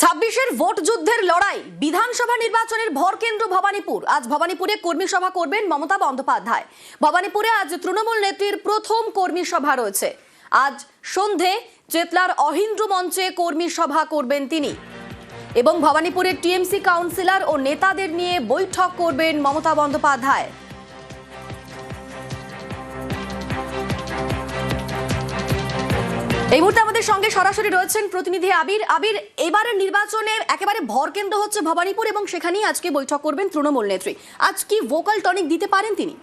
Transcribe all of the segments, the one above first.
ছাব্বিশের ভোট যুদ্ধের লড়াই, বিধানসভা নির্বাচনের ভরকেন্দ্র ভবানীপুর। আজ ভবানীপুরে কর্মী সভা করবেন মমতা বন্দ্যোপাধ্যায়। ভবানীপুরে আজ তৃণমূল নেত্রীর প্রথম কর্মী সভা রয়েছে। আজ সন্ধে চেতলার অহিন্দ্র মঞ্চে কর্মী সভা করবেন তিনি এবং ভবানীপুরের টিএমসি কাউন্সিলর ও নেতাদের নিয়ে বৈঠক করবেন মমতা বন্দ্যোপাধ্যায়। এই মুহূর্তে আমাদের সঙ্গে সরাসরি রয়েছেন প্রতিনিধি আবির। আবির, এবারের নির্বাচনে একেবারে ভরকেন্দ্র হচ্ছে ভবানীপুর এবং সেখানেই আজকে বৈঠক করবেন তৃণমূল নেত্রী। আজ কি ভোকাল টনিক দিতে পারেন তিনি?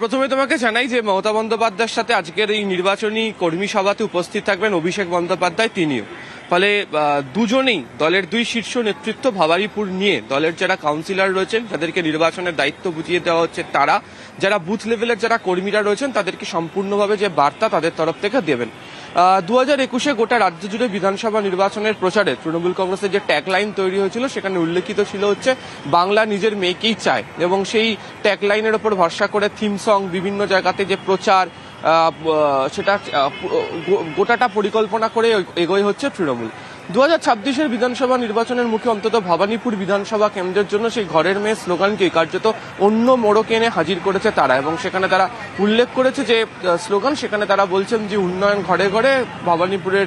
প্রথমে তোমাকে জানাই যে মমতা বন্দ্যোপাধ্যায়ের সাথে আজকের এই নির্বাচনী কর্মী সভাতে উপস্থিত থাকবেন অভিষেক বন্দ্যোপাধ্যায়, তিনিও। ফলে দুজনেই দলের দুই শীর্ষ নেতৃত্ব ভবানীপুর নিয়ে দলের যারা কাউন্সিলর রয়েছেন, যাদেরকে নির্বাচনের দায়িত্ব বুঝিয়ে দেওয়া হচ্ছে, তারা যারা বুথ লেভেলের যারা কর্মীরা রয়েছেন তাদেরকে সম্পূর্ণভাবে যে বার্তা তাদের তরফ থেকে দেবেন। 2021-এ গোটা রাজ্য জুড়ে বিধানসভা নির্বাচনের প্রচারে তৃণমূল কংগ্রেসের যে ট্যাগলাইন তৈরি হয়েছিল সেখানে উল্লেখিত ছিল হচ্ছে বাংলা নিজের মেয়েকেই চায়, এবং সেই ট্যাগলাইনের ওপর ভরসা করে থিম সং, বিভিন্ন জায়গাতে যে প্রচার, সেটা গোটাটা পরিকল্পনা করে এগোয় হচ্ছে তৃণমূল। 2026-এর বিধানসভা নির্বাচনের মুখে অন্তত ভবানীপুর বিধানসভা কেন্দ্রের জন্য সেই ঘরের মেয়ে স্লোগানকে কার্যত অন্য মোড়কে এনে হাজির করেছে তারা, এবং সেখানে তারা উল্লেখ করেছে যে স্লোগান, সেখানে তারা বলছেন যে উন্নয়ন ঘরে ঘরে, ভবানীপুরের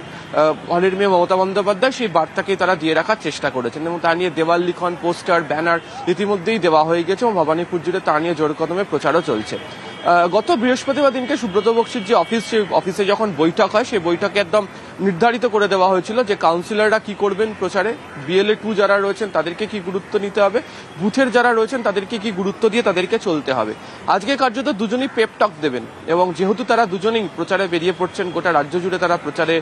ঘরের মেয়ে মমতা বন্দ্যোপাধ্যায় সেই বার্তাকেই তারা দিয়ে রাখার চেষ্টা করেছেন, এবং তা নিয়ে দেওয়াল লিখন, পোস্টার, ব্যানার ইতিমধ্যেই দেওয়া হয়ে গেছে এবং ভবানীপুর জুড়ে তা নিয়ে জোর কদমে প্রচারও চলছে। গত বৃহস্পতিবার দিনকে সুব্রত বক্সির যে অফিসে যখন বৈঠক হয়, সেই বৈঠকে একদম নির্ধারিত করে দেওয়া হয়েছিল যে কাউন্সিলররা কি করবেন প্রচারে, BLA 2 যারা রয়েছেন তাদেরকে কি গুরুত্ব নিতে হবে, বুথের যারা রয়েছেন তাদেরকে কি গুরুত্ব দিয়ে তাদেরকে চলতে হবে। আজকে কার্যত দুজনেই পেপ টক দেবেন, এবং যেহেতু তারা দুজনেই প্রচারে বেরিয়ে পড়ছেন, গোটা রাজ্য জুড়ে তারা প্রচারে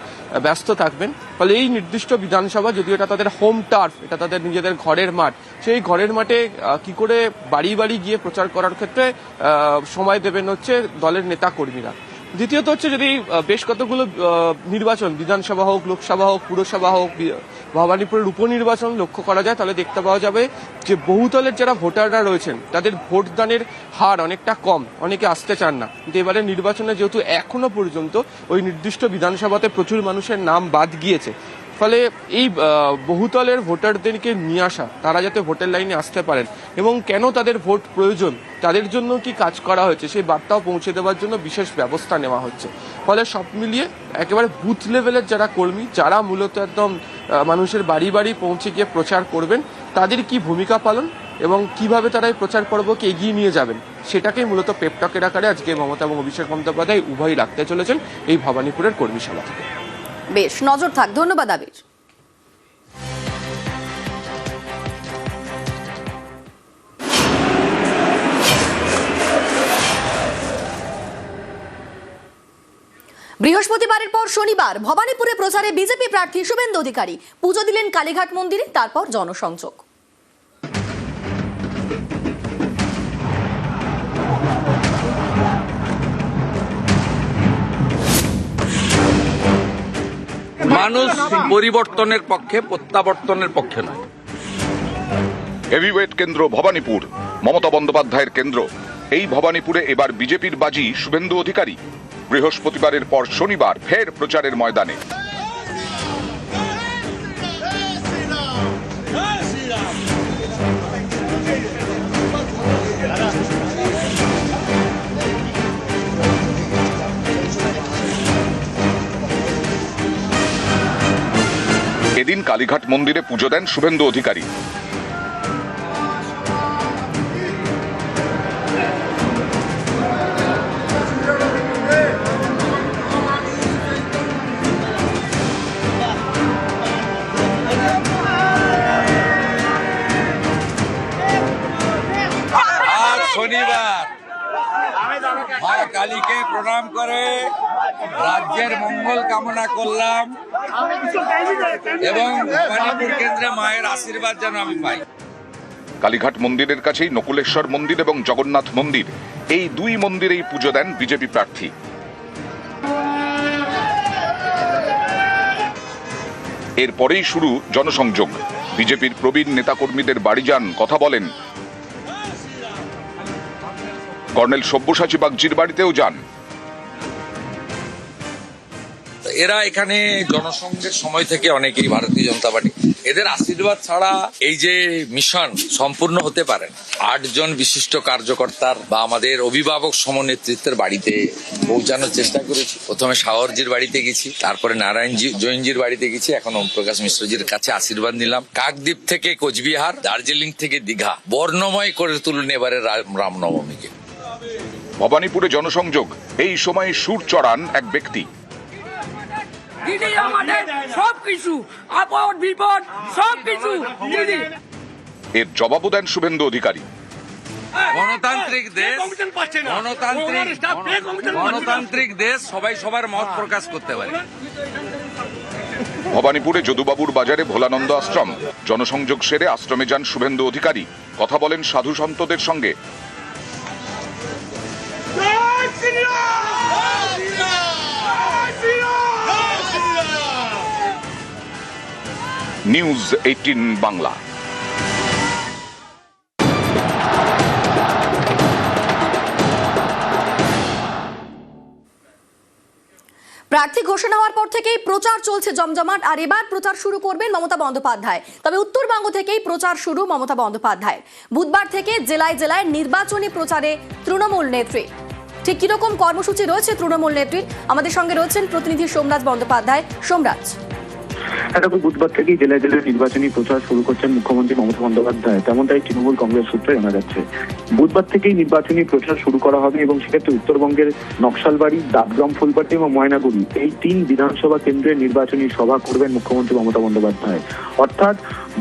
ব্যস্ত থাকবেন। ফলে এই নির্দিষ্ট বিধানসভা, যদিও এটা তাদের হোম টার্ফ, এটা তাদের নিজেদের ঘরের মাঠ, সেই ঘরের মাঠে কি করে বাড়ি বাড়ি গিয়ে প্রচার করার ক্ষেত্রে সময় দেবেন হচ্ছে দলের নেতা কর্মীরা। দ্বিতীয়ত হচ্ছে, যদি বেশ কতগুলো নির্বাচন, বিধানসভা হোক, লোকসভা হোক, পুরসভা হোক, ভবানীপুরের উপনির্বাচন লক্ষ্য করা যায়, তাহলে দেখতে পাওয়া যাবে যে বহুদলের যারা ভোটাররা রয়েছেন তাদের ভোটদানের হার অনেকটা কম, অনেকে আসতে চান না। কিন্তু এবারে নির্বাচনে যেহেতু এখনো পর্যন্ত ওই নির্দিষ্ট বিধানসভাতে প্রচুর মানুষের নাম বাদ গিয়েছে, ফলে এই বহুতলের ভোটারদেরকে নিয়ে আসা, তারা যাতে ভোটের লাইনে আসতে পারেন এবং কেন তাদের ভোট প্রয়োজন, তাদের জন্য কি কাজ করা হয়েছে, সেই বার্তাও পৌঁছে দেওয়ার জন্য বিশেষ ব্যবস্থা নেওয়া হচ্ছে। ফলে সব মিলিয়ে একেবারে বুথ লেভেলের যারা কর্মী, যারা মূলত একদম মানুষের বাড়ি বাড়ি পৌঁছে গিয়ে প্রচার করবেন, তাদের কি ভূমিকা পালন এবং কিভাবে তারা এই প্রচার পর্বকে এগিয়ে নিয়ে যাবেন, সেটাকেই মূলত পেপটকের আকারে আজকে মমতা এবং অভিষেক বন্দ্যোপাধ্যায় উভয়ই রাখতে চলেছেন এই ভবানীপুরের কর্মী সভা থেকে। বেশ, নজর থাক। ধন্যবাদ আবির। বৃহস্পতিবারের পর শনিবার ভবানীপুরে প্রচারে বিজেপি প্রার্থী শুভেন্দু অধিকারী। পুজো দিলেন কালীঘাট মন্দিরে, তারপর জনসংযোগ। মানুষ পরিবর্তনের পক্ষে, প্রত্যাবর্তনের পক্ষে নয়। হেভিওয়েট কেন্দ্র ভবানীপুর, মমতা বন্দ্যোপাধ্যায়ের কেন্দ্র। এই ভবানীপুরে এবার বিজেপির বাজি শুভেন্দু অধিকারী। বৃহস্পতিবারের পর শনিবার ফের প্রচারের ময়দানে। এদিন কালীঘাট মন্দিরে পুজো দেন শুভেন্দু অধিকারী। শনিবার মা কালীকে প্রণাম করে রাজ্যের মঙ্গল কামনা করলাম এবং ভবানীপুর কেন্দ্রে মায়ের আশীর্বাদ যেন আমি পাই। কালীঘাট মন্দিরের কাছেই নকুলেশ্বর মন্দির এবং জগন্নাথ মন্দির, এই দুই মন্দিরেই পুজো দেন বিজেপি প্রার্থী। এরপরেই শুরু জনসংযোগ। বিজেপির প্রবীণ নেতাকর্মীদের বাড়ি যান, কথা বলেন। কর্নেল সব্যসাচী বাগচির বাড়িতেও যান। এরা এখানে জনসংঘের সময় থেকে অনেকেই ভারতীয় জনতা পার্টি, এদের আশীর্বাদ ছাড়া এই যে মিশন সম্পূর্ণ হতে পারে না। 8 জন বিশিষ্ট কার্যকর্তার বা আমাদের অভিভাবক সমনেতৃত্বের বাড়িতে পৌঁছানোর চেষ্টা করেছি। প্রথমে শাহরজির বাড়িতে গেছি, তারপরে নারায়ণজি জৈনজির বাড়িতে গেছি, এখন ওমপ্রকাশ মিশ্রজির কাছে আশীর্বাদ নিলাম। কাকদ্বীপ থেকে কোচবিহার, দার্জিলিং থেকে দীঘা বর্ণময় করে তুলুন এবারে রামনবমীকে। ভবানীপুরে জনসংযোগ, এই সময় সুর চড়ান এক ব্যক্তি। দিদি আমাদের সবকিছু, আপদ বিপদ সবকিছু দিদি। এর জবাবও দেন শুভেন্দু অধিকারী। গণতান্ত্রিক দেশ, গণতান্ত্রিক দেশ, সবাই সবার মত প্রকাশ করতে পারে। ভবানীপুরে যদুবাবুর বাজারে ভোলানন্দ আশ্রম, জনসংযোগ সেরে আশ্রমে যান শুভেন্দু অধিকারী, কথা বলেন সাধু সন্তদের সঙ্গে। নিউজ 18 বাংলা। প্রার্থী ঘোষণা হওয়ার পর থেকেই প্রচার চলছে জমজমাট, আর এবার প্রচার শুরু করবেন মমতা বন্দ্যোপাধ্যায়। তবে উত্তরবঙ্গ থেকেই প্রচার শুরু মমতা বন্দ্যোপাধ্যায়ের। বুধবার থেকে জেলায় জেলায় নির্বাচনী প্রচারে তৃণমূল নেত্রী। ঠিক কিরকম কর্মসূচি রয়েছে তৃণমূল নেত্রীর, আমাদের সঙ্গে রয়েছেন প্রতিনিধি সোমরাজ বন্দ্যোপাধ্যায়। সোমরাজ, তবে বুধবার থেকেই জেলায় জেলায় নির্বাচনী প্রচার শুরু করছেন মুখ্যমন্ত্রী মমতা বন্দ্যোপাধ্যায়, তেমনটাই তৃণমূল কংগ্রেস সূত্রে জানা যাচ্ছে। বুধবার থেকেই নির্বাচনী প্রচার শুরু করা হবে এবং সেক্ষেত্রে উত্তরবঙ্গের নকশালবাড়ি, ডাবগ্রাম, ফুলবাড়ি এবং ময়নাগুড়ি এই 3 বিধানসভা কেন্দ্রে নির্বাচনী সভা করবেন মুখ্যমন্ত্রী মমতা বন্দ্যোপাধ্যায়। অর্থাৎ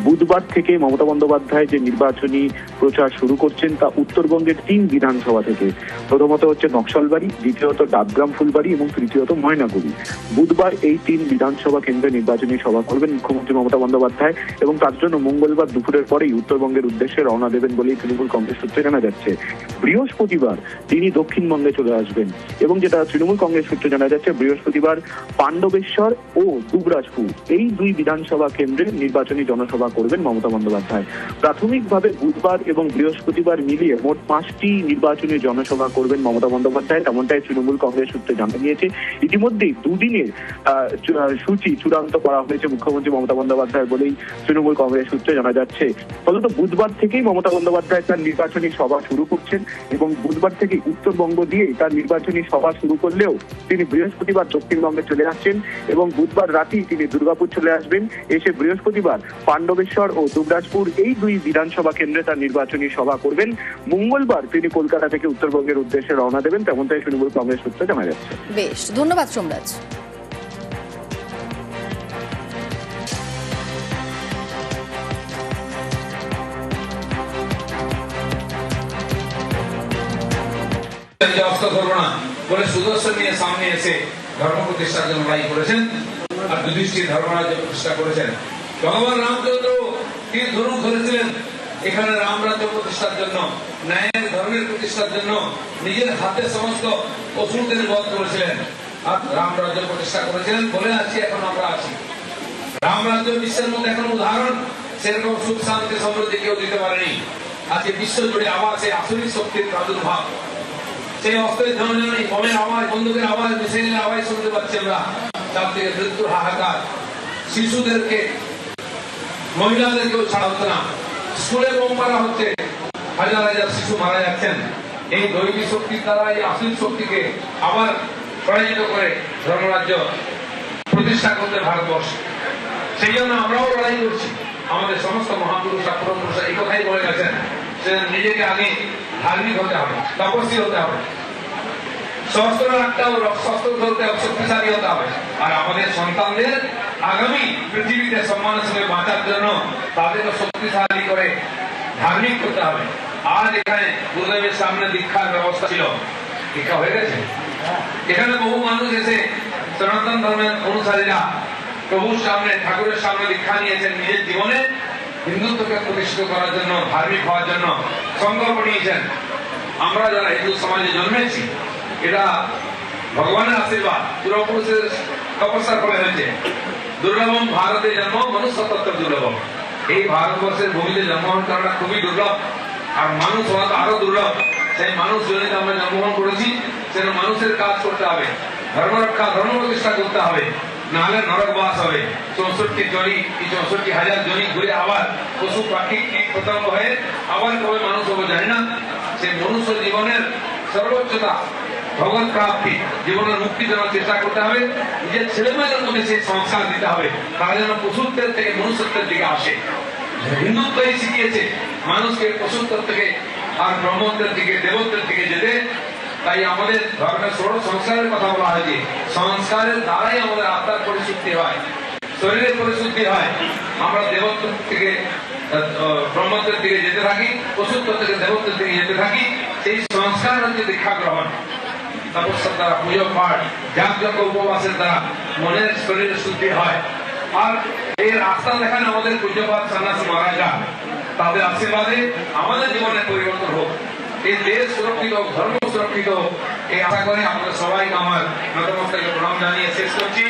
বুধবার থেকে মমতা বন্দ্যোপাধ্যায় যে নির্বাচনী প্রচার শুরু করছেন তা উত্তরবঙ্গের 3 বিধানসভা থেকে। প্রথমত হচ্ছে নকশালবাড়ি, দ্বিতীয়ত ডাবগ্রাম, ফুলবাড়ি এবং তৃতীয়ত ময়নাগুড়ি। বুধবার এই 3 বিধানসভা কেন্দ্রে নির্বাচনী সভা করবেন মুখ্যমন্ত্রী মমতা বন্দ্যোপাধ্যায় এবং তার জন্য মঙ্গলবার দুপুরের পরেই উত্তরবঙ্গের উদ্দেশ্যে রওনা দেবেন বলেই তৃণমূল কংগ্রেস সূত্রে জানা যাচ্ছে। বৃহস্পতিবার তিনি দক্ষিণবঙ্গে চলে আসবেন এবং যেটা তৃণমূল কংগ্রেস সূত্রে জানা যাচ্ছে, বৃহস্পতিবার পাণ্ডবেশ্বর ও দুবরাজপুর এই 2 বিধানসভা কেন্দ্রে নির্বাচনী জনসভা করবেন মমতা বন্দ্যোপাধ্যায়। প্রাথমিকভাবে বুধবার এবং বৃহস্পতিবার মিলিয়ে মোট 5টি নির্বাচনী জনসভা করবেন মমতা বন্দ্যোপাধ্যায়, তেমনটাই তৃণমূল কংগ্রেস সূত্রে জানা গিয়েছে। ইতিমধ্যেই 2 দিনের সূচি চূড়ান্ত করা হয়েছে মুখ্যমন্ত্রী মমতা বন্দ্যোপাধ্যায় বলেই তৃণমূল কংগ্রেস সূত্রে জানা যাচ্ছে। ফলত বুধবার থেকেই মমতা বন্দ্যোপাধ্যায় তার নির্বাচনী সভা শুরু করছেন এবং বুধবার থেকে উত্তরবঙ্গ দিয়ে তার নির্বাচনী সভা শুরু করলেও তিনি বৃহস্পতিবার দক্ষিণবঙ্গে চলে আসছেন এবং বুধবার রাতেই তিনি দুর্গাপুর চলে আসবেন। এসে বৃহস্পতিবার পাণ্ডবেশ্বর ও দুবরাজপুর এই 2 বিধানসভা কেন্দ্রে তার নির্বাচনী সভা করবেন। মঙ্গলবার তিনি কলকাতা থেকে উত্তরবঙ্গের উদ্দেশ্যে রওনা দেবেন, তেমনটাই তৃণমূল কংগ্রেস সূত্রে জানা যাচ্ছে। বেশ, ধন্যবাদ সোমরাজ। করবো না বলে সুদর্শন নিয়ে সামনে এসে ধর্ম প্রতিষ্ঠার জন্য লড়াই করেছেন আর যুধিষ্ঠির ধর্মরাজ্য প্রতিষ্ঠা করেছেন। ভগবান রামচন্দ্র তিনি ধনুক ধরেছিলেন এখানে রামরাজ্য প্রতিষ্ঠার জন্য, ন্যায়ের ধর্মের প্রতিষ্ঠার জন্য নিজের হাতে সমস্ত অসুরদের বধ করেছিলেন আর রামরাজ্য প্রতিষ্ঠা করেছিলেন বলে আছি এখন আমরা আছি। রামরাজ্য বিশ্বের মধ্যে এখন উদাহরণ, সেরকম সুখ শান্তি সমৃদ্ধি কেউ দিতে পারেনি। আজকে বিশ্ব জুড়ে আবার সেই আসরিক শক্তির প্রাদুর্ভাব, সেই অস্ত্রের ধ্বনি, বোমের আওয়াজ, বন্দুকের আওয়াজ, মিসাইলের আওয়াজ শুনতে পাচ্ছি আমরা। চারদিকে মৃত্যুর হাহাকার, শিশুদেরকে, মহিলাদেরকেও ছাড়া হচ্ছে না, স্কুলে বোম মারা হচ্ছে, হাজার হাজার শিশু মারা যাচ্ছেন। এই দৈবী শক্তির দ্বারা এই আসরিক শক্তিকে আবার পরাজিত করে ধর্মরাজ্য প্রতিষ্ঠা করতে ভারতবর্ষ। সেই জন্য আমরাও লড়াই করছি। আমাদের সমস্ত মহাপুরুষ পুরুষ এই কথাই বলে গেছেন যে নিজেকে আগে ধার্মিক হতে হবে, তপস্বী হতে হবে, শস্ত্র রাখতে হবে, শস্ত্র ধরতে হবে, শক্তিশালী হতে হবে। আর আমাদের সন্তানদের আগামী পৃথিবীতে সম্মানের সঙ্গে বাঁচার জন্য তাদেরকে শক্তিশালী করে ধার্মিক করতে হবে। আজ এখানে গুরুদেবের সামনে দীক্ষার ব্যবস্থা ছিল, দীক্ষা হয়ে গেছে। এখানে বহু মানুষ এসে সনাতন ধর্মের অনুসারীরা প্রভুর সামনে, ঠাকুরের সামনে দীক্ষা নিয়েছেন, নিজের জীবনে হিন্দুত্বকে প্রতিষ্ঠিত করার জন্য, ধার্মিক হওয়ার জন্য সংকল্প নিয়েছেন। আমরা যারা হিন্দু সমাজে জন্মেছি, এটা ভগবানের আশীর্বাদ, পূর্বপুরুষের তপস্যার ফলে হয়েছে। দুর্লভম ভারতে জন্ম মনুষ্যতত্ত্ব দুর্লভম। এই ভারতবর্ষের ভূমিতে জন্মগ্রহণ করাটা খুবই দুর্লভ, আর মানুষ হওয়া তো আরো দুর্লভ। সেই মানুষ জনিত আমরা জন্মগ্রহণ করেছি, সেটা মানুষের কাজ করতে হবে। ধর্মরক্ষা ধর্ম প্রতিষ্ঠা করতে হবে, নাহলে নরকবাস হবে। 64,000 জনি ঘুরে আবার পশু পাখি কীট পতঙ্গ হয়ে আবার কবে মানুষ হবো জানি না। সে মনুষ্য জীবনের সর্বোচ্চতা ভগবত প্রাপ্তি, জীবনের মুক্তি দেওয়ার চেষ্টা করতে হবে। নিজের ছেলেমেয়েদের মধ্যে সেই সংস্কার দিতে হবে, তারা যেন পশুত্বের থেকে মনুষ্যত্বের দিকে আসে। হিন্দুত্বই শিখিয়েছে মানুষকে পশুত্বের থেকে আর ব্রহ্মত্বের দিকে, দেবত্বের দিকে যেতে। তাই আমাদের ধর্মের ষোড়শ সংস্কারের কথা বলা হয়েছে। সংস্কারের দ্বারাই আমাদের আত্মার পরিশুদ্ধি হয়, শরীরের পরিশুদ্ধি হয়। আমরা দেবত্ব থেকে ব্রহ্মত্বের দিকে যেতে থাকি, পশুত্ব থেকে দেবত্বের দিকে যেতে থাকি। সেই সংস্কার হচ্ছে দীক্ষা গ্রহণ, তপস্যার দ্বারা, পুজো পাঠ, যাগযজ্ঞ, উপবাসের দ্বারা মনের শরীরের শুদ্ধি হয়। আর এই রাস্তা দেখান আমাদের পূজ্যপাত সন্ন্যাসী মহারাজরা, তাদের আশীর্বাদে আমাদের জীবনের পরিবর্তন হোক, এই দেশ সুরক্ষিত হোক, ধর্ম সুরক্ষিত হোক, এই আশা করে আমাদের সবাইকে আমার নতমস্তকে প্রণাম জানিয়ে শেষ করছি।